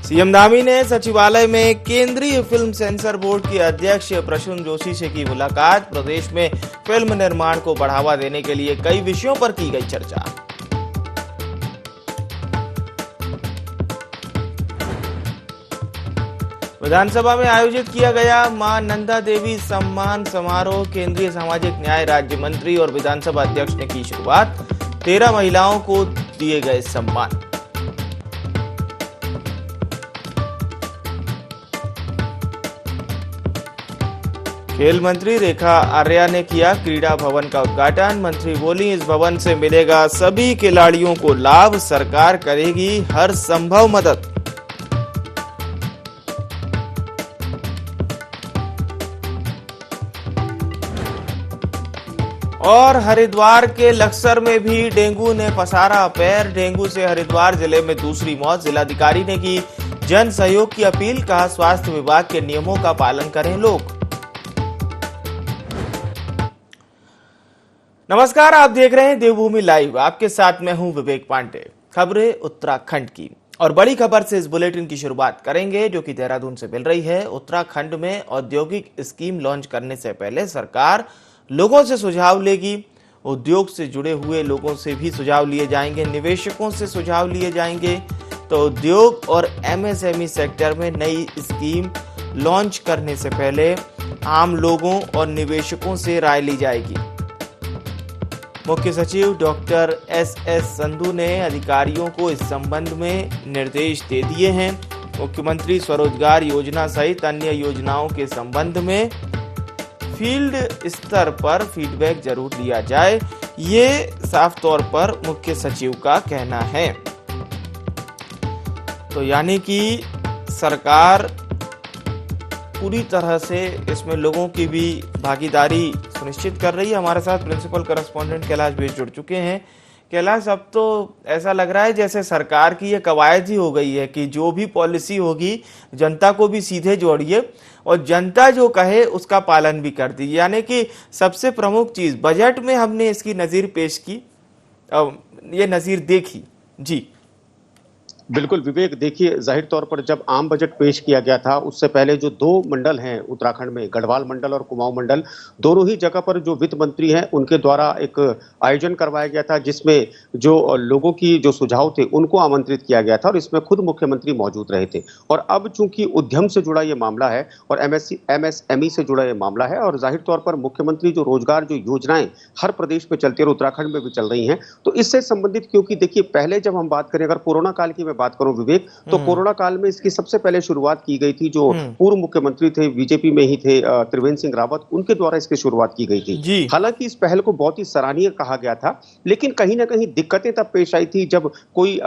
CM Dhami ने सचिवालय में केंद्रीय फिल्म सेंसर बोर्ड के अध्यक्ष प्रसून जोशी से की मुलाकात। प्रदेश में फिल्म निर्माण को बढ़ावा देने के लिए कई विषयों पर की गई चर्चा। विधानसभा में आयोजित किया गया मां नंदा देवी सम्मान समारोह। केंद्रीय सामाजिक न्याय राज्य मंत्री और विधानसभा अध्यक्ष ने की शुरुआत। 13 महिलाओं को दिए गए सम्मान। खेल मंत्री रेखा आर्या ने किया क्रीड़ा भवन का उद्घाटन। मंत्री बोली, इस भवन से मिलेगा सभी खिलाड़ियों को लाभ, सरकार करेगी हर संभव मदद। और हरिद्वार के लक्सर में भी डेंगू ने पसारा पैर। डेंगू से हरिद्वार जिले में दूसरी मौत। जिलाधिकारी ने की जन सहयोग की अपील। कहा, स्वास्थ्य विभाग के नियमों का पालन करें लोग। नमस्कार, आप देख रहे हैं देवभूमि लाइव। आपके साथ मैं हूं विवेक पांडे। खबरें उत्तराखंड की, और बड़ी खबर से इस बुलेटिन की शुरुआत करेंगे जो कि देहरादून से मिल रही है। उत्तराखंड में औद्योगिक स्कीम लॉन्च करने से पहले सरकार लोगों से सुझाव लेगी। उद्योग से जुड़े हुए लोगों से भी सुझाव लिए जाएंगे, निवेशकों से सुझाव लिए जाएंगे। तो उद्योग और एमएसएमई सेक्टर में नई स्कीम लॉन्च करने से पहले आम लोगों और निवेशकों से राय ली जाएगी। मुख्य सचिव डॉक्टर एस संधू ने अधिकारियों को इस संबंध में निर्देश दे दिए हैं। मुख्यमंत्री स्वरोजगार योजना सहित अन्य योजनाओं के संबंध में फील्ड स्तर पर फीडबैक जरूर लिया जाए, ये साफ तौर पर मुख्य सचिव का कहना है। तो यानी कि सरकार पूरी तरह से इसमें लोगों की भी भागीदारी सुनिश्चित कर रही है। हमारे साथ प्रिंसिपल करस्पॉन्डेंट कैलाश बेस जुड़ चुके हैं। कैलाश, अब तो ऐसा लग रहा है जैसे सरकार की ये कवायद ही हो गई है कि जो भी पॉलिसी होगी जनता को भी सीधे जोड़िए और जनता जो कहे उसका पालन भी कर दीजिए। यानी कि सबसे प्रमुख चीज बजट में हमने इसकी नजीर पेश की, ये नजीर देखी। जी बिल्कुल विवेक, देखिए जाहिर तौर पर जब आम बजट पेश किया गया था उससे पहले जो 2 मंडल हैं उत्तराखंड में, गढ़वाल मंडल और कुमाऊं मंडल, दोनों ही जगह पर जो वित्त मंत्री हैं उनके द्वारा एक आयोजन करवाया गया था जिसमें जो लोगों की जो सुझाव थे उनको आमंत्रित किया गया था और इसमें खुद मुख्यमंत्री मौजूद रहे थे। और अब चूंकि उद्यम से जुड़ा ये मामला है और एमएसएमई से जुड़ा ये मामला है और जाहिर तौर पर मुख्यमंत्री जो रोजगार जो योजनाएं हर प्रदेश में चलती है और उत्तराखंड में भी चल रही हैं, तो इससे संबंधित, क्योंकि देखिए पहले जब हम बात करें, अगर कोरोना काल की बात करूं विवेक, तो कोरोना काल में इसकी सबसे पहले शुरुआत की गई थी। जो पूर्व मुख्यमंत्री थे, बीजेपी में ही थे, त्रिवेंद्र सिंह रावत, उनके द्वारा इसकी शुरुआत की गई थी। हालांकि इस पहल को बहुत ही सराहनीय कहा गया था, लेकिन कहीं ना कहीं दिक्कतें तब पेश आई थी जब कोई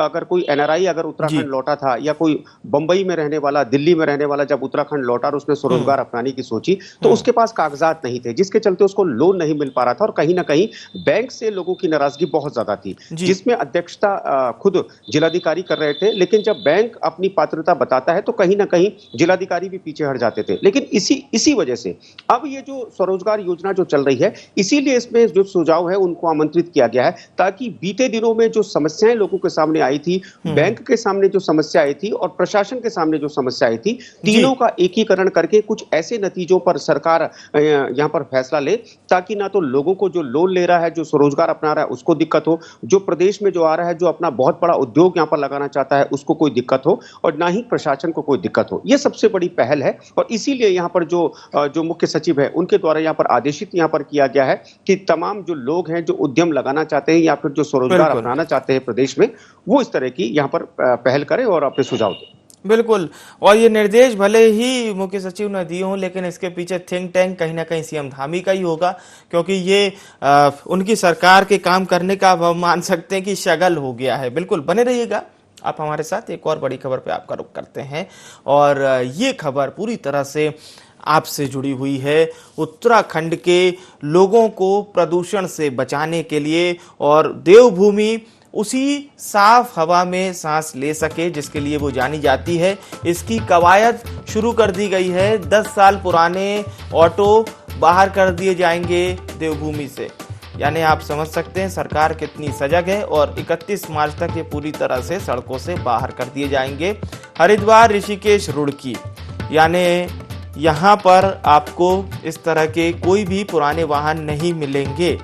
एनआरआई अगर उत्तराखंड लौटा था या कोई बंबई में रहने वाला, दिल्ली में रहने वाला जब उत्तराखंड लौटा और उसने स्वरोजगार अपनाने की सोची तो उसके पास कागजात नहीं थे, जिसके चलते उसको लोन नहीं मिल पा रहा था और कहीं ना कहीं बैंक से लोगों की नाराजगी बहुत ज्यादा थी, जिसमें अध्यक्षता खुद जिलाधिकारी कर रहे थे। लेकिन जब बैंक अपनी पात्रता बताता है तो कहीं ना कहीं जिलाधिकारी भी पीछे हट जाते थे। लेकिन इसी वजह से अब ये जो स्वरोजगार योजना जो चल रही है, इसीलिए इसमें जो सुझाव है उनको आमंत्रित किया गया है ताकि बीते दिनों में जो समस्याएं लोगों के सामने आई थी, बैंक के सामने जो समस्या आई थी और प्रशासन के सामने जो समस्या आई थी, तीनों का एकीकरण करके कुछ ऐसे नतीजों पर सरकार यहां पर फैसला ले ताकि ना तो लोगों को जो लोन ले रहा है, जो स्वरोजगार अपना रहा है उसको दिक्कत हो, जो प्रदेश में जो आ रहा है, जो अपना बहुत बड़ा उद्योग यहां पर लगाना चाहता है उसको कोई दिक्कत हो और ना ही प्रशासन को कोई दिक्कत हो। यह सबसे बड़ी पहल है और इसीलिए यहां पर जो मुख्य सचिव है उनके द्वारा यहां पर आदेशित यहां पर किया गया है कि तमाम जो लोग हैं जो उद्यम लगाना चाहते हैं या फिर जो स्वरोजगार अपनाना चाहते हैं प्रदेश में, वो इस तरह की यहां पर पहल करें और अपने सुझाव दें। बिल्कुल, और ये निर्देश भले ही मुख्य सचिव ने दिए हों लेकिन इसके पीछे थिंक टैंक कहीं ना कहीं सीएम धामी का ही होगा, क्योंकि ये उनकी सरकार के काम करने का हम मान सकते हैं कि शगल हो गया है। बिल्कुल बने रहिएगा आप हमारे साथ। एक और बड़ी खबर पे आपका रुख करते हैं और ये खबर पूरी तरह से आपसे जुड़ी हुई है। उत्तराखंड के लोगों को प्रदूषण से बचाने के लिए और देवभूमि उसी साफ हवा में सांस ले सके जिसके लिए वो जानी जाती है, इसकी कवायद शुरू कर दी गई है। 10 साल पुराने ऑटो बाहर कर दिए जाएंगे देवभूमि से। यानी आप समझ सकते हैं सरकार कितनी सजग है और 31 मार्च तक ये पूरी तरह से सड़कों से बाहर कर दिए जाएंगे। हरिद्वार, ऋषिकेश, रुड़की, यानी यहाँ पर आपको इस तरह के कोई भी पुराने वाहन नहीं मिलेंगे।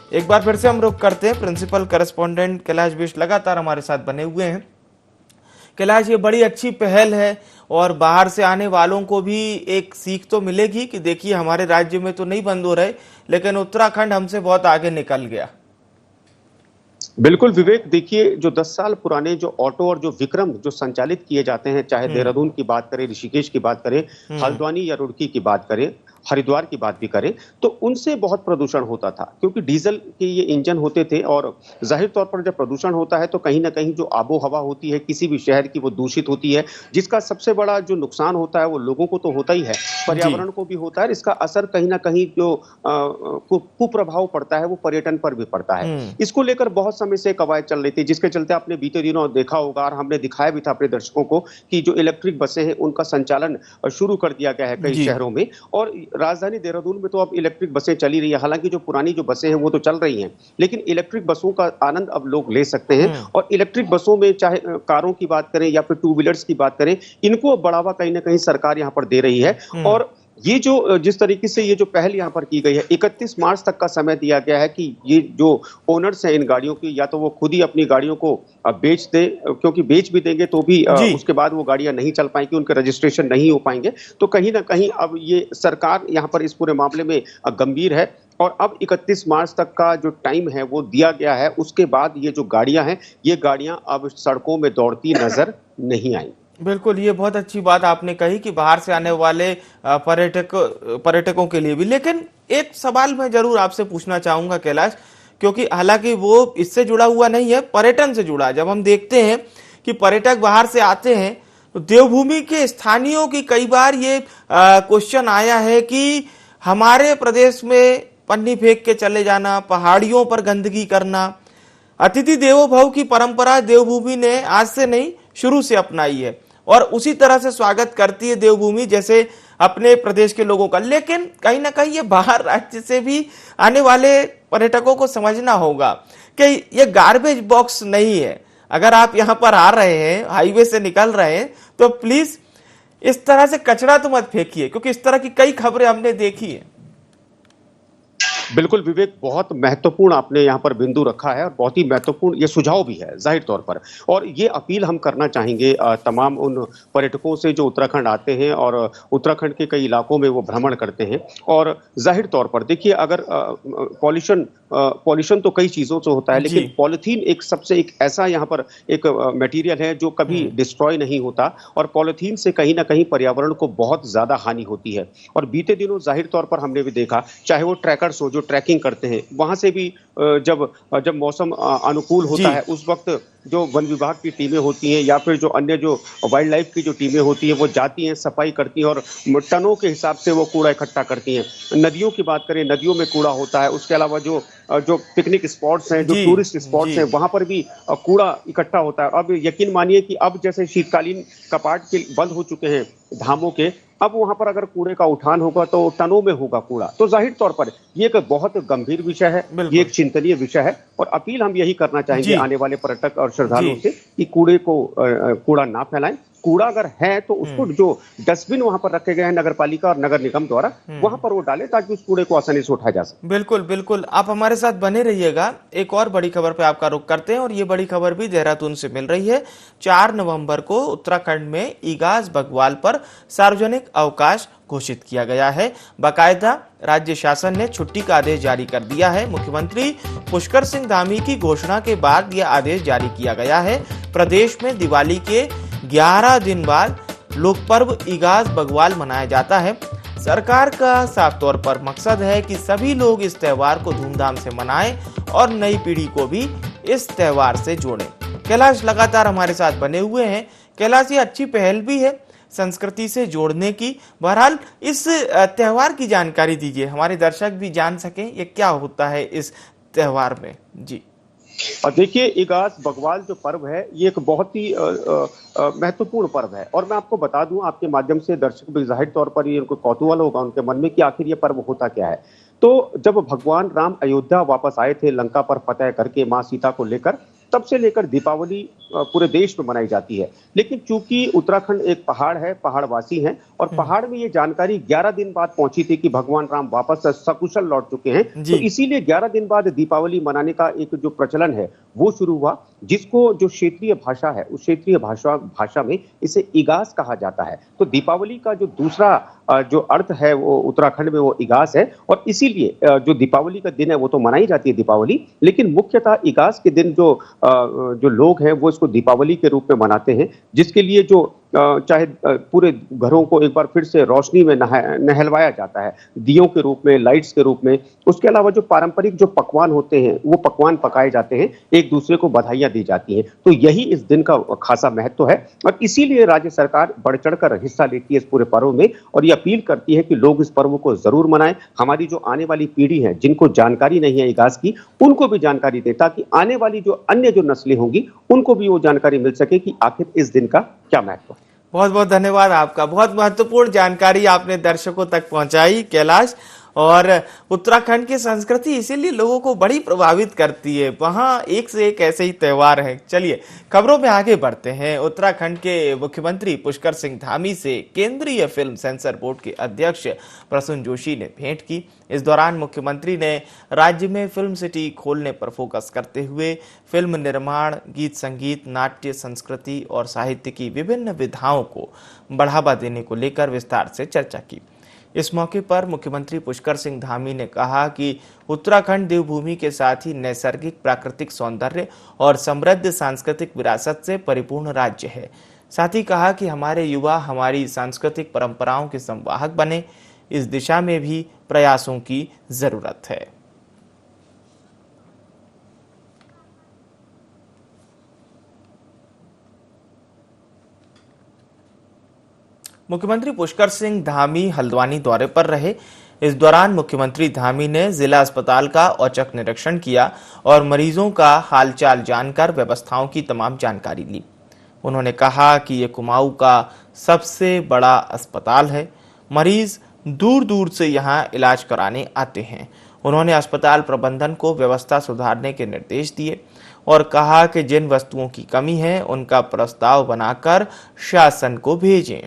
एक बार फिर से हम रुक करते हैं, प्रिंसिपल करेस्पॉन्डेंट कैलाश बिष्ट लगातार हमारे साथ बने हुए हैं। कैलाश, ये बड़ी अच्छी पहल है और बाहर से आने वालों को भी एक सीख तो मिलेगी कि देखिए हमारे राज्य में तो नहीं बंद हो रहे, लेकिन उत्तराखंड हमसे बहुत आगे निकल गया। बिल्कुल विवेक, देखिए जो 10 साल पुराने जो ऑटो और जो विक्रम जो संचालित किए जाते हैं, चाहे देहरादून की बात करें, ऋषिकेश की बात करें, हल्द्वानी या रुड़की की बात करें, हरिद्वार की बात भी करें, तो उनसे बहुत प्रदूषण होता था क्योंकि डीजल के ये इंजन होते थे। और जाहिर तौर पर जब प्रदूषण होता है तो कहीं ना कहीं जो आबो हवा होती है किसी भी शहर की वो दूषित होती है, जिसका सबसे बड़ा जो नुकसान होता है वो लोगों को तो होता ही है, पर्यावरण को भी होता है। इसका असर कहीं ना कहीं जो कुप्रभाव पड़ता है वो पर्यटन पर भी पड़ता है। इसको लेकर बहुत समय से कवायद चल रही थी, जिसके चलते आपने बीते दिनों देखा होगा और हमने दिखाया भी था अपने दर्शकों को कि जो इलेक्ट्रिक बसें हैं उनका संचालन शुरू कर दिया गया है कई शहरों में। और राजधानी देहरादून में तो अब इलेक्ट्रिक बसें चली रही है, हालांकि जो पुरानी जो बसें हैं वो तो चल रही हैं, लेकिन इलेक्ट्रिक बसों का आनंद अब लोग ले सकते हैं। और इलेक्ट्रिक बसों में चाहे कारों की बात करें या फिर टू व्हीलर्स की बात करें, इनको बढ़ावा कहीं ना कहीं सरकार यहाँ पर दे रही है। और ये जो जिस तरीके से ये जो पहल यहाँ पर की गई है, 31 मार्च तक का समय दिया गया है कि ये जो ओनर्स हैं इन गाड़ियों की, या तो वो खुद ही अपनी गाड़ियों को बेच दे, क्योंकि बेच भी देंगे तो भी उसके बाद वो गाड़ियां नहीं चल पाएंगी, उनके रजिस्ट्रेशन नहीं हो पाएंगे। तो कहीं ना कहीं अब ये सरकार यहाँ पर इस पूरे मामले में गंभीर है। और अब 31 मार्च तक का जो टाइम है वो दिया गया है, उसके बाद ये जो गाड़ियां हैं ये गाड़ियां अब सड़कों में दौड़ती नजर नहीं आएंगी। बिल्कुल, ये बहुत अच्छी बात आपने कही कि बाहर से आने वाले पर्यटकों के लिए भी। लेकिन एक सवाल मैं जरूर आपसे पूछना चाहूंगा कैलाश, क्योंकि हालांकि वो इससे जुड़ा हुआ नहीं है, पर्यटन से जुड़ा। जब हम देखते हैं कि पर्यटक बाहर से आते हैं तो देवभूमि के स्थानीयों की कई बार ये क्वेश्चन आया है कि हमारे प्रदेश में पन्नी फेंक के चले जाना, पहाड़ियों पर गंदगी करना। अतिथि देवो भव की परंपरा देवभूमि ने आज से नहीं, शुरू से अपनाई है और उसी तरह से स्वागत करती है देवभूमि जैसे अपने प्रदेश के लोगों का। लेकिन कहीं ना कहीं ये बाहर राज्य से भी आने वाले पर्यटकों को समझना होगा कि ये गार्बेज बॉक्स नहीं है। अगर आप यहाँ पर आ रहे हैं, हाईवे से निकल रहे हैं, तो प्लीज इस तरह से कचरा तो मत फेंकिए, क्योंकि इस तरह की कई खबरें हमने देखी है। बिल्कुल विवेक, बहुत महत्वपूर्ण आपने यहाँ पर बिंदु रखा है और बहुत ही महत्वपूर्ण ये सुझाव भी है जाहिर तौर पर। और ये अपील हम करना चाहेंगे तमाम उन पर्यटकों से जो उत्तराखंड आते हैं और उत्तराखंड के कई इलाकों में वो भ्रमण करते हैं। और जाहिर तौर पर देखिए, अगर पॉल्यूशन तो कई चीजों से होता है, लेकिन पॉलिथीन एक ऐसा यहाँ पर एक मटेरियल है जो कभी डिस्ट्रॉय नहीं होता, और पॉलिथीन से कहीं ना कहीं पर्यावरण को बहुत ज्यादा हानि होती है। और बीते दिनों जाहिर तौर पर हमने भी देखा, चाहे वो ट्रैकर्स हो जो ट्रैकिंग करते हैं, वहां से भी जब मौसम अनुकूल होता है उस वक्त जो वन विभाग की टीमें होती हैं या फिर जो अन्य जो वाइल्ड लाइफ की जो टीमें होती हैं वो जाती हैं, सफाई करती हैं और टनों के हिसाब से वो कूड़ा इकट्ठा करती हैं। नदियों की बात करें, नदियों में कूड़ा होता है। उसके अलावा जो पिकनिक स्पॉट्स हैं, जो टूरिस्ट स्पॉट्स हैं, वहां पर भी कूड़ा इकट्ठा होता है। अब यकीन मानिए कि अब जैसे शीतकालीन कपाट के बंद हो चुके हैं धामों के, अब वहां पर अगर कूड़े का उठान होगा तो टनों में होगा कूड़ा। तो जाहिर तौर पर ये एक बहुत गंभीर विषय है, ये एक चिंतनीय विषय है। और अपील हम यही करना चाहेंगे आने वाले पर्यटक और श्रद्धालुओं से कि कूड़ा ना फैलाएं। कूड़ा अगर है तो उसको जो डस्टबिन वहां पर रखे गए हैं नगर पालिका और नगर निगम द्वारा, वहां पर वो डालें ताकि उस कूड़े को आसानी से उठाया जा सके। बिल्कुल बिल्कुल, आप हमारे साथ बने रहिएगा। एक और बड़ी खबर पे आपका रुख करते हैं और ये बड़ी खबर भी देहरादून से मिल रही है। 4 नवंबर को उत्तराखंड में इगास बग्वाल पर सार्वजनिक अवकाश घोषित किया गया है। बाकायदा राज्य शासन ने छुट्टी का आदेश जारी कर दिया है। मुख्यमंत्री पुष्कर सिंह धामी की घोषणा के बाद यह आदेश जारी किया गया है। प्रदेश में दिवाली के 11 दिन बाद लोक पर्व इगास बग्वाल मनाया जाता है। सरकार का साफ तौर पर मकसद है कि सभी लोग इस त्योहार को धूमधाम से मनाएं और नई पीढ़ी को भी इस त्योहार से जोड़ें। कैलाश लगातार हमारे साथ बने हुए हैं। कैलाश, ये अच्छी पहल भी है संस्कृति से जोड़ने की। बहरहाल इस त्योहार की जानकारी दीजिए, हमारे दर्शक भी जान सकें ये क्या होता है इस त्योहार में। जी, और देखिए, इगास बग्वाल जो पर्व है ये एक बहुत ही महत्वपूर्ण पर्व है। और मैं आपको बता दूं, आपके माध्यम से दर्शक भी जाहिर तौर पर ये उनको कौतूहल होगा उनके मन में कि आखिर ये पर्व होता क्या है। तो जब भगवान राम अयोध्या वापस आए थे लंका पर फतह करके माँ सीता को लेकर, तब से लेकर दीपावली पूरे देश में मनाई जाती है। लेकिन चूंकि उत्तराखंड एक पहाड़ है, पहाड़वासी हैं और हम्म, पहाड़ में ये जानकारी 11 दिन बाद पहुंची थी कि भगवान राम वापस सकुशल लौट चुके हैं। तो जी। इसीलिए 11 दिन बाद दीपावली मनाने का एक जो प्रचलन है वो शुरू हुआ, जिसको जो क्षेत्रीय भाषा है उस क्षेत्रीय भाषा में इसे इगास कहा जाता है। तो दीपावली का जो दूसरा जो अर्थ है वो उत्तराखंड में वो इगास है और इसीलिए जो दीपावली का दिन है वो तो मनाई जाती है दीपावली, लेकिन मुख्यतः इगास के दिन जो लोग हैं वो इसको दीपावली के रूप में मनाते हैं, जिसके लिए जो चाहे पूरे घरों को एक बार फिर से रोशनी में नहलवाया जाता है, दियों के रूप में, लाइट्स के रूप में। उसके अलावा जो पारंपरिक जो पकवान होते हैं वो पकवान पकाए जाते हैं, एक दूसरे को बधाइयां दी जाती हैं। तो यही इस दिन का खासा महत्व है और इसीलिए राज्य सरकार बढ़ चढ़कर हिस्सा लेती है इस पूरे पर्व में और ये अपील करती है कि लोग इस पर्व को जरूर मनाएं। हमारी जो आने वाली पीढ़ी है जिनको जानकारी नहीं है इगास की, उनको भी जानकारी दे ताकि आने वाली जो अन्य जो नस्लें होंगी उनको भी वो जानकारी मिल सके कि आखिर इस दिन का क्या महत्व है। बहुत बहुत धन्यवाद आपका। बहुत महत्वपूर्ण जानकारी आपने दर्शकों तक पहुंचाई कैलाश। और उत्तराखंड की संस्कृति इसीलिए लोगों को बड़ी प्रभावित करती है, वहां एक से एक ऐसे ही त्योहार हैं। चलिए खबरों में आगे बढ़ते हैं। उत्तराखंड के मुख्यमंत्री पुष्कर सिंह धामी से केंद्रीय फिल्म सेंसर बोर्ड के अध्यक्ष प्रसून जोशी ने भेंट की। इस दौरान मुख्यमंत्री ने राज्य में फिल्म सिटी खोलने पर फोकस करते हुए फिल्म निर्माण, गीत संगीत, नाट्य, संस्कृति और साहित्य की विभिन्न विधाओं को बढ़ावा देने को लेकर विस्तार से चर्चा की। इस मौके पर मुख्यमंत्री पुष्कर सिंह धामी ने कहा कि उत्तराखंड देवभूमि के साथ ही नैसर्गिक प्राकृतिक सौंदर्य और समृद्ध सांस्कृतिक विरासत से परिपूर्ण राज्य है। साथ ही कहा कि हमारे युवा हमारी सांस्कृतिक परंपराओं के संवाहक बने, इस दिशा में भी प्रयासों की जरूरत है। मुख्यमंत्री पुष्कर सिंह धामी हल्द्वानी दौरे पर रहे। इस दौरान मुख्यमंत्री धामी ने जिला अस्पताल का औचक निरीक्षण किया और मरीजों का हालचाल जानकर व्यवस्थाओं की तमाम जानकारी ली। उन्होंने कहा कि ये कुमाऊं का सबसे बड़ा अस्पताल है, मरीज दूर दूर से यहाँ इलाज कराने आते हैं। उन्होंने अस्पताल प्रबंधन को व्यवस्था सुधारने के निर्देश दिए और कहा कि जिन वस्तुओं की कमी है उनका प्रस्ताव बनाकर शासन को भेजें।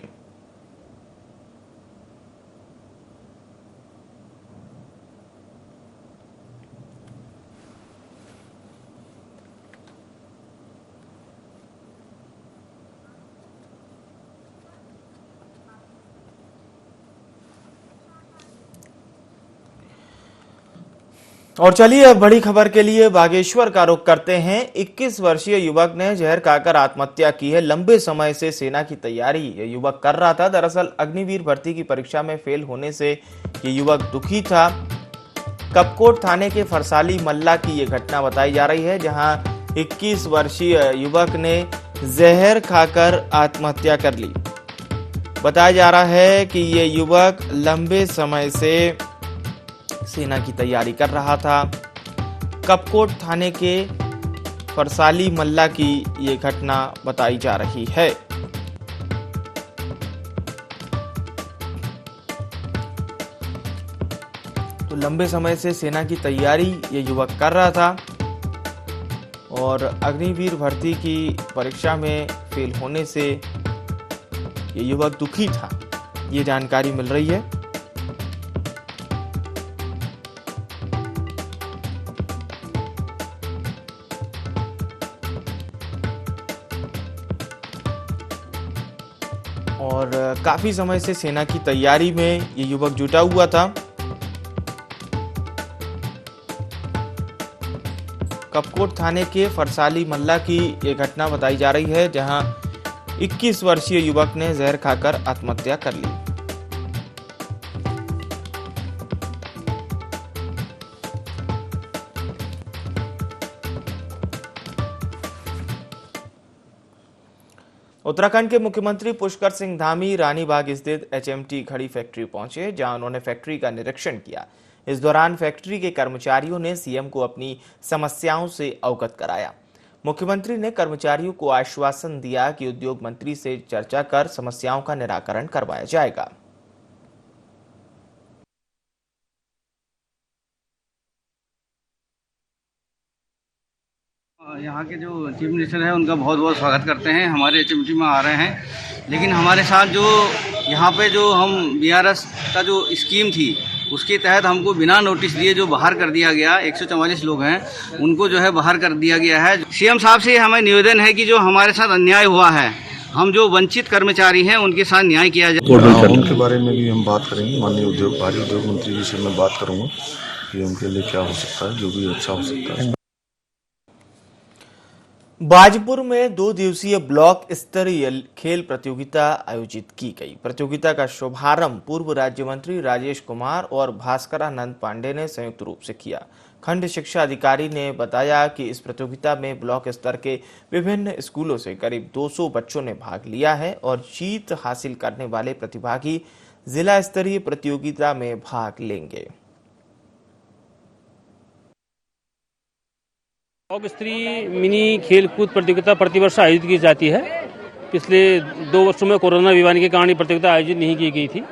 और चलिए अब बड़ी खबर के लिए बागेश्वर का रुख करते हैं। 21 वर्षीय युवक ने जहर खाकर आत्महत्या की है। लंबे समय से सेना की तैयारी ये युवक कर रहा था। दरअसल अग्निवीर भर्ती की परीक्षा में फेल होने से ये युवक दुखी था। कपकोट थाने के फरसाली मल्ला की ये घटना बताई जा रही है, जहां 21 वर्षीय युवक ने जहर खाकर आत्महत्या कर ली। बताया जा रहा है कि ये युवक लंबे समय से सेना की तैयारी कर रहा था। कपकोट थाने के फरसाली मल्ला की ये घटना बताई जा रही है। तो लंबे समय से सेना की तैयारी ये युवक कर रहा था और अग्निवीर भर्ती की परीक्षा में फेल होने से ये युवक दुखी था, ये जानकारी मिल रही है। और काफी समय से सेना की तैयारी में ये युवक जुटा हुआ था। कपकोट थाने के फरसाली मल्ला की ये घटना बताई जा रही है, जहां 21 वर्षीय युवक ने जहर खाकर आत्महत्या कर ली। उत्तराखंड के मुख्यमंत्री पुष्कर सिंह धामी रानीबाग स्थित एचएमटी घड़ी फैक्ट्री पहुंचे, जहां उन्होंने फैक्ट्री का निरीक्षण किया। इस दौरान फैक्ट्री के कर्मचारियों ने सीएम को अपनी समस्याओं से अवगत कराया। मुख्यमंत्री ने कर्मचारियों को आश्वासन दिया कि उद्योग मंत्री से चर्चा कर समस्याओं का निराकरण करवाया जाएगा। यहाँ के जो चीफ मिनिस्टर हैं उनका बहुत बहुत स्वागत करते हैं। हमारे एचएमटी में आ रहे हैं, लेकिन हमारे साथ जो यहाँ पे जो हम बीआरएस का जो स्कीम थी उसके तहत हमको बिना नोटिस दिए जो बाहर कर दिया गया, 144 लोग हैं उनको जो है बाहर कर दिया गया है। सीएम साहब से हमें निवेदन है कि जो हमारे साथ अन्याय हुआ है, हम जो वंचित कर्मचारी हैं उनके साथ न्याय किया जाए। उनके बारे में भी हम बात करेंगे। माननीय भारी उद्योग मंत्री जी से मैं बात करूंगा कि उनके लिए क्या हो सकता है, जो भी अच्छा हो सकता है। बाजपुर में 2 दिवसीय ब्लॉक स्तरीय खेल प्रतियोगिता आयोजित की गई। प्रतियोगिता का शुभारंभ पूर्व राज्य मंत्री राजेश कुमार और भास्करानंद पांडे ने संयुक्त रूप से किया। खंड शिक्षा अधिकारी ने बताया कि इस प्रतियोगिता में ब्लॉक स्तर के विभिन्न स्कूलों से करीब 200 बच्चों ने भाग लिया है और जीत हासिल करने वाले प्रतिभागी जिला स्तरीय प्रतियोगिता में भाग लेंगे। ब्लॉक स्तरीय मिनी खेल कूद प्रतियोगिता प्रतिवर्ष आयोजित की जाती है। पिछले 2 वर्षों में कोरोना बीमारी के कारण ये प्रतियोगिता आयोजित नहीं की गई थी।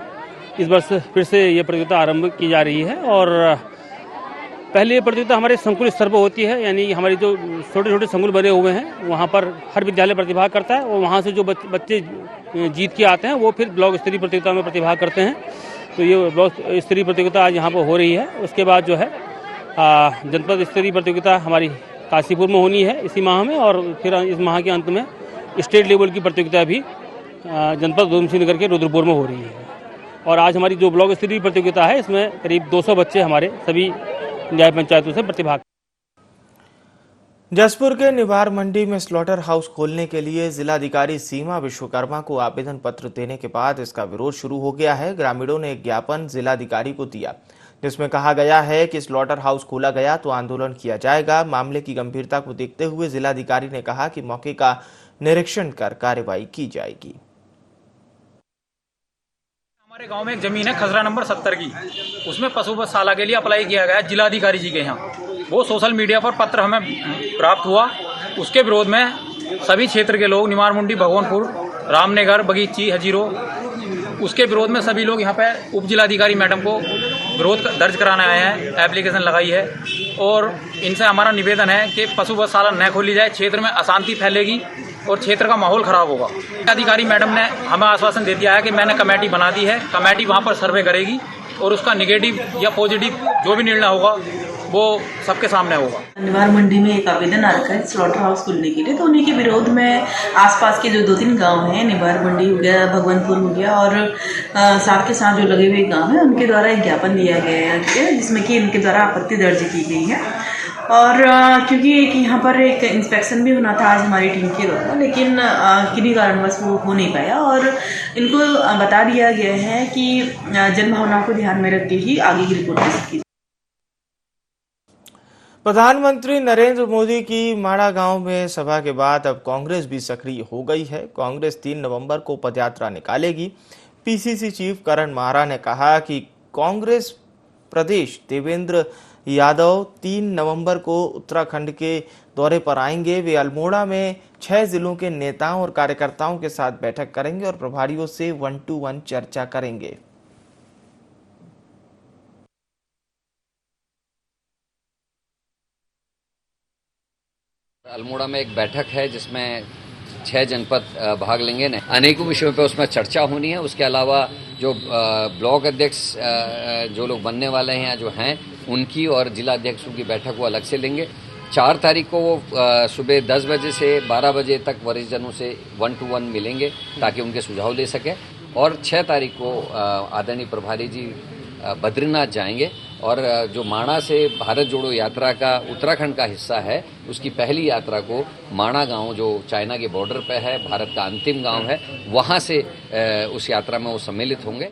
इस वर्ष फिर से ये प्रतियोगिता आरंभ की जा रही है और पहले ये प्रतियोगिता हमारे संकुल स्तर पर होती है, यानी हमारे जो छोटे छोटे संकुल बने हुए हैं वहाँ पर हर विद्यालय प्रतिभाग करता है और वहाँ से जो बच्चे जीत के आते हैं वो फिर ब्लॉक स्तरीय प्रतियोगिता में प्रतिभाग करते हैं। तो ये ब्लॉक स्तरीय प्रतियोगिता आज यहाँ पर हो रही है। उसके बाद जो है जनपद स्तरीय प्रतियोगिता हमारी काशीपुर में होनी है इसी माह में, और फिर इस माह के अंत में स्टेट लेवल की प्रतियोगिता भी जनपद उधमसिंह नगर के रुद्रपुर में हो रही है। और आज हमारी जो ब्लॉक स्तरीय प्रतियोगिता है इसमें करीब 200 बच्चे हमारे सभी न्याय पंचायतों से प्रतिभाग। जसपुर के निवार मंडी में स्लॉटर हाउस खोलने के लिए जिलाधिकारी सीमा विश्वकर्मा को आवेदन पत्र देने के बाद इसका विरोध शुरू हो गया है। ग्रामीणों ने एक ज्ञापन जिलाधिकारी को दिया जिसमें कहा गया है कि स्लॉटर हाउस खोला गया तो आंदोलन किया जाएगा। मामले की गंभीरता को देखते हुए जिलाधिकारी ने कहा कि मौके का निरीक्षण कर कार्रवाई की जाएगी। हमारे गांव में एक जमीन है खसरा नंबर 70 की, उसमें पशुशाला के लिए अप्लाई किया गया जिलाधिकारी जी के यहाँ। वो सोशल मीडिया पर पत्र हमें प्राप्त हुआ, उसके विरोध में सभी क्षेत्र के लोग निमार मुंडी, भगवानपुर, रामनगर, बगीची, हजीरो, उसके विरोध में सभी लोग यहाँ पे उप जिलाधिकारी मैडम को विरोध दर्ज कराने आए हैं, एप्लीकेशन लगाई है। और इनसे हमारा निवेदन है कि पशुशाला न खोली जाए, क्षेत्र में अशांति फैलेगी और क्षेत्र का माहौल खराब होगा। अधिकारी मैडम ने हमें आश्वासन दे दिया है कि मैंने कमेटी बना दी है, कमेटी वहाँ पर सर्वे करेगी और उसका निगेटिव या पॉजिटिव जो भी निर्णय होगा वो सबके सामने होगा। निवार मंडी में एक आवेदन आ रखा है स्लॉटर हाउस खुलने के लिए, तो उन्हीं के विरोध में आसपास के जो 2-3 गांव हैं, निवार मंडी हो गया, भगवानपुर हो गया और साथ के साथ जो लगे हुए गांव हैं उनके द्वारा एक ज्ञापन दिया गया है जिसमें कि इनके द्वारा आपत्ति दर्ज की गई है। और क्योंकि यहाँ पर एक इंस्पेक्शन भी होना था आज हमारी टीम के द्वारा, लेकिन किन्हीं कारणवश वो हो नहीं पाया और इनको बता दिया गया है कि जनभावना को ध्यान में रख के ही आगे की रिपोर्ट दे सकती है। प्रधानमंत्री नरेंद्र मोदी की माड़ा गांव में सभा के बाद अब कांग्रेस भी सक्रिय हो गई है। कांग्रेस 3 नवंबर को पदयात्रा निकालेगी। पीसीसी चीफ करण माहरा ने कहा कि कांग्रेस प्रदेश देवेंद्र यादव 3 नवंबर को उत्तराखंड के दौरे पर आएंगे। वे अल्मोड़ा में 6 जिलों के नेताओं और कार्यकर्ताओं के साथ बैठक करेंगे और प्रभारियों से 1-to-1 चर्चा करेंगे। अल्मोड़ा में एक बैठक है जिसमें 6 जनपद भाग लेंगे। अनेकों विषयों पर उसमें चर्चा होनी है। उसके अलावा जो ब्लॉक अध्यक्ष जो लोग बनने वाले हैं जो हैं उनकी और जिला अध्यक्षों की बैठक वो अलग से लेंगे। 4 तारीख को वो सुबह 10 बजे से 12 बजे तक वरिष्ठ जनों से 1-to-1 मिलेंगे ताकि उनके सुझाव ले सकें। और 6 तारीख को आदरणीय प्रभारी जी बद्रीनाथ जाएंगे और जो माणा से भारत जोड़ो यात्रा का उत्तराखंड का हिस्सा है उसकी पहली यात्रा को माणा गांव जो चाइना के बॉर्डर पे है, भारत का अंतिम गांव है, वहां से उस यात्रा में वो सम्मिलित होंगे।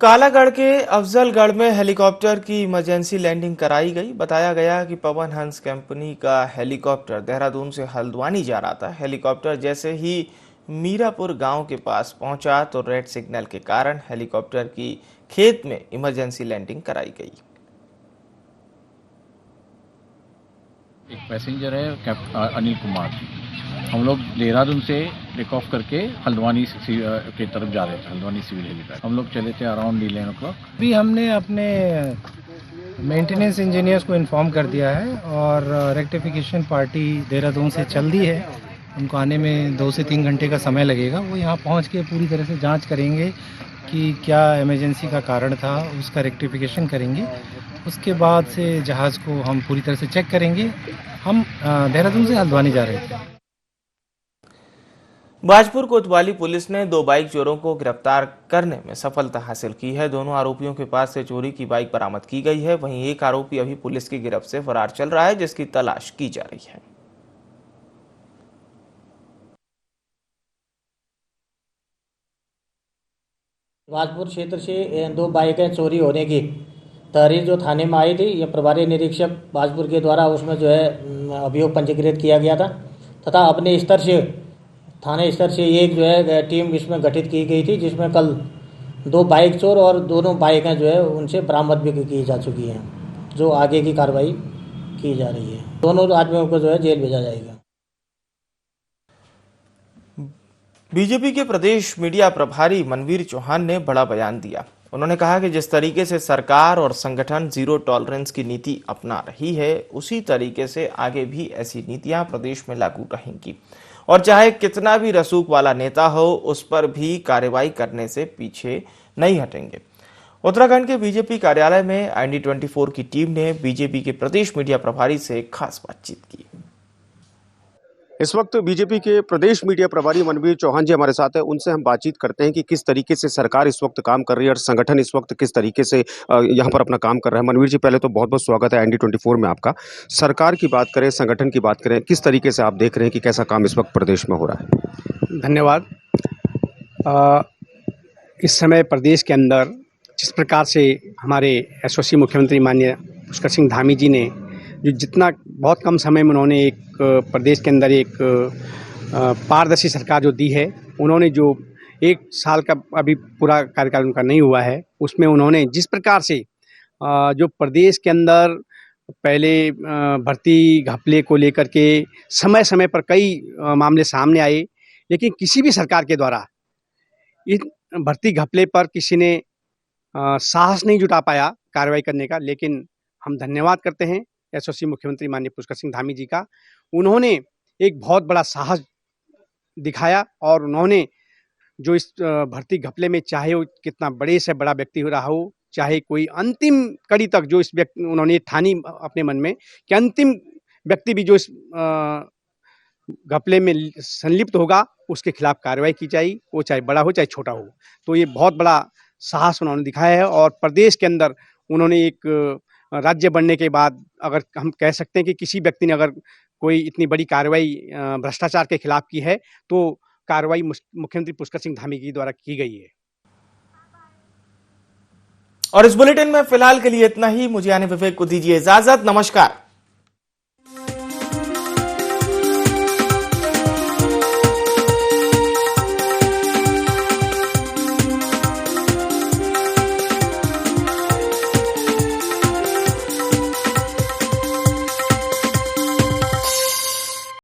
कालागढ़ के अफजलगढ़ में हेलीकॉप्टर की इमरजेंसी लैंडिंग कराई गई। बताया गया कि पवन हंस कंपनी का हेलीकॉप्टर देहरादून से हल्द्वानी जा रहा था। हेलीकॉप्टर जैसे ही मीरापुर गांव के पास पहुंचा तो रेड सिग्नल के कारण हेलीकॉप्टर की खेत में इमरजेंसी लैंडिंग कराई गई। एक पैसेंजर है अनिल कुमार, हम लोग देहरादून से टेक ऑफ करके हल्द्वानी की तरफ जा रहे थे, हल्द्वानी सिविल हेलीपैड। हम लोग चले थे अराउंड 11 o'clock। अभी हमने अपने मेंटेनेंस इंजीनियर्स को इन्फॉर्म कर दिया है और रेक्टिफिकेशन पार्टी देहरादून से चल दी है। उनको आने में 2 से 3 घंटे का समय लगेगा। वो यहाँ पहुँच के पूरी तरह से जांच करेंगे कि क्या इमरजेंसी का कारण था, उसका रेक्टिफिकेशन करेंगे। उसके बाद से जहाज़ को हम पूरी तरह से चेक करेंगे। हम देहरादून से हल्द्वानी जा रहे थे। बाजपुर कोतवाली पुलिस ने 2 बाइक चोरों को गिरफ्तार करने में सफलता हासिल की है। दोनों आरोपियों के पास से चोरी की बाइक बरामद की गई है। वहीं एक आरोपी अभी पुलिस की गिरफ्त से फरार चल रहा है, जिसकी तलाश की जा रही है। बाजपुर क्षेत्र से 2 बाइकें चोरी होने की तहरीर जो थाने में आई थी, ये प्रभारी निरीक्षक बाजपुर के द्वारा उसमें जो है अभियोग पंजीकृत किया गया था तथा अपने स्तर से थाने स्तर से एक जो है टीम इसमें गठित की गई थी, जिसमें कल 2 बाइक चोर और दोनों बाइकें जो है उनसे बरामद भी की जा चुकी हैं, जो आगे की कार्रवाई की जा रही है। दोनों आदमियों को जो है जेल भेजा जाएगा। बीजेपी के प्रदेश मीडिया प्रभारी मनवीर चौहान ने बड़ा बयान दिया। उन्होंने कहा कि जिस तरीके से सरकार और संगठन जीरो टॉलरेंस की नीति अपना रही है, उसी तरीके से आगे भी ऐसी नीतियां प्रदेश में लागू रहेंगी और चाहे कितना भी रसूख वाला नेता हो, उस पर भी कार्रवाई करने से पीछे नहीं हटेंगे। उत्तराखंड के बीजेपी कार्यालय में IND24 की टीम ने बीजेपी के प्रदेश मीडिया प्रभारी से खास बातचीत की। इस वक्त बीजेपी के प्रदेश मीडिया प्रभारी मनवीर चौहान जी हमारे साथ है। उनसे हम बातचीत करते हैं कि किस तरीके से सरकार इस वक्त काम कर रही है और संगठन इस वक्त किस तरीके से यहाँ पर अपना काम कर रहा है। मनवीर जी, पहले तो बहुत बहुत स्वागत है IND24 में आपका। सरकार की बात करें, संगठन की बात करें, किस तरीके से आप देख रहे हैं कि कैसा काम इस वक्त प्रदेश में हो रहा है? धन्यवाद। इस समय प्रदेश के अंदर जिस प्रकार से हमारे यशस्वी मुख्यमंत्री माननीय पुष्कर सिंह धामी जी ने जो जितना बहुत कम समय में उन्होंने एक प्रदेश के अंदर एक पारदर्शी सरकार जो दी है, उन्होंने जो 1 साल का अभी पूरा कार्यकाल उनका नहीं हुआ है, उसमें उन्होंने जिस प्रकार से जो प्रदेश के अंदर पहले भर्ती घपले को लेकर के समय समय पर कई मामले सामने आए, लेकिन किसी भी सरकार के द्वारा इन भर्ती घपले पर किसी ने साहस नहीं जुटा पाया कार्रवाई करने का। लेकिन हम धन्यवाद करते हैं यशस्वी मुख्यमंत्री माननीय पुष्कर सिंह धामी जी का। उन्होंने एक बहुत बड़ा साहस दिखाया और उन्होंने जो इस भर्ती घपले में, चाहे वो कितना बड़े से बड़ा व्यक्ति हो रहा हो, चाहे कोई अंतिम कड़ी तक जो इस व्यक्ति उन्होंने ठानी अपने मन में कि अंतिम व्यक्ति भी जो इस घपले में संलिप्त होगा, उसके खिलाफ कार्रवाई की जाए, वो चाहे बड़ा हो चाहे छोटा हो। तो ये बहुत बड़ा साहस उन्होंने दिखाया है और प्रदेश के अंदर उन्होंने एक राज्य बनने के बाद अगर हम कह सकते हैं कि किसी व्यक्ति ने अगर कोई इतनी बड़ी कार्रवाई भ्रष्टाचार के खिलाफ की है, तो कार्रवाई मुख्यमंत्री पुष्कर सिंह धामी जी द्वारा की गई है। और इस बुलेटिन में फिलहाल के लिए इतना ही। मुझे यानी विवेक को दीजिए इजाजत। नमस्कार।